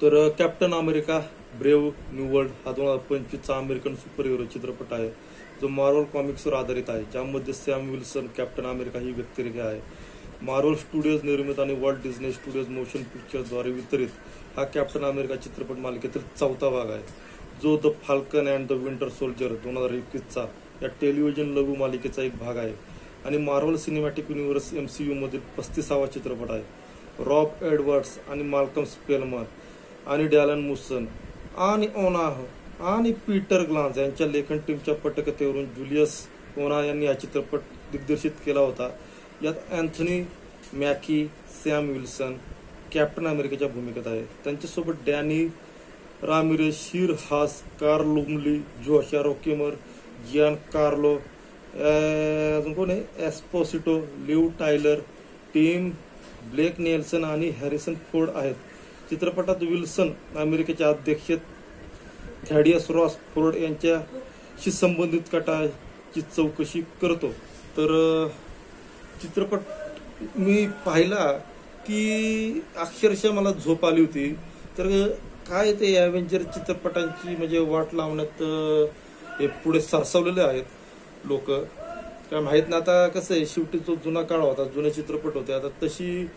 तर captain America brave new world हा 2025चा American super hero चित्रपट आहे, जो मार्वल कॉमिक्सवर आधारित आहे, ज्यामध्ये सॅम विल्सन कॅप्टन अमेरिका ही व्यक्तिरेखा आहे. मार्वल स्टुडिओज निर्मित आणि वॉल्ट डिझनी स्टुडिओज मोशन पिक्चर्सद्वारे वितरित हा कॅप्टन अमेरिका चित्रपट मालिकेतील 4था भाग आहे, जो the Falcon and the Winter Soldier 2021चा या टेलिव्हिजन लघु मालिकेचा एक भाग आहे आणि मार्वल सिनेमॅटिक युनिव्हर्स MCU मधील 35वा चित्रपट आहे. रॉब एडवर्ड्स आणि माल्कम स्पेलमन आणि डॅलन मुसन आणि ओनाह आणि पीटर ग्लान्स यांच्या लेखन टीमच्या पटकथेवरून जुलियस ओना यांनी हा चित्रपट दिग्दर्शित केला होता. यात अँथनी मॅकी सॅम विल्सन कॅप्टन अमेरिकेच्या भूमिकेत आहे. त्यांच्यासोबत डॅनी रामिरेज, शीर हास, कार्ल लुमली, जोशा रोकेमर, जियान कार्लो, अजून कोण आहे, Esposito, Liv Tyler, Tim Blake Nelson आणि हॅरिसन फोर्ड आहेत. चित्रपटात विल्सन अमेरिकेचे अध्यक्ष थॅडियस रॉस फोर्ड यांच्याशी संबंधित कटाची चौकशी करतो. तर चित्रपट मी पाहिला की अक्षरशः मला झोप आली होती. तर काय ते ॲव्हेंजर चित्रपटांची म्हणजे वाट लावण्यात हे पुढे सरसावलेले आहेत लोक. काय माहीत ना, आता कसं आहे, शेवटी तो जुना काळ होता, जुने चित्रपट होते, आता तशी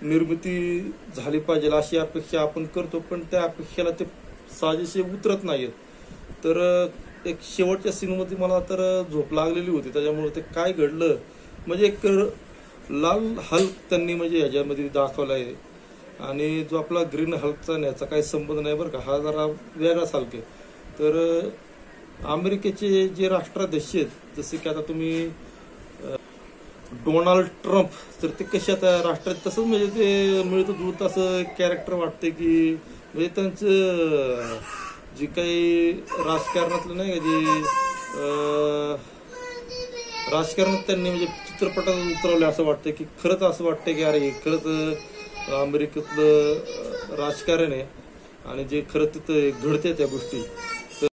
निर्मिती झाली पाहिजे अशी अपेक्षा आपण करतो, पण त्या अपेक्षेला ते साजेसे उतरत नाहीत. तर एक शेवटच्या सीनमध्ये मला तर झोप लागलेली होती, त्याच्यामुळे ते काय घडलं म्हणजे एक लाल हल्क त्यांनी म्हणजे ह्याच्यामध्ये दाखवला आहे आणि जो आपला ग्रीन हल्कचा ह्याचा काही संबंध नाही बरं का, हा जरा वेगळाच हल्क आहे. तर अमेरिकेचे जे राष्ट्राध्यक्ष आहेत, जसे की आता तुम्ही डोनाल्ड ट्रम्प, तर ते कशा आता राष्ट्रात तसंच म्हणजे ते मिळतं जुळतं असं कॅरेक्टर वाटते की म्हणजे त्यांचं जे काही राजकारणातलं नाही का, जे राजकारणात त्यांनी म्हणजे चित्रपटात उतरवले असं वाटतं की खरंच असं वाटतं की अरे खरंच अमेरिकेतलं राजकारण आहे आणि जे खरं तिथं घडते त्या गोष्टी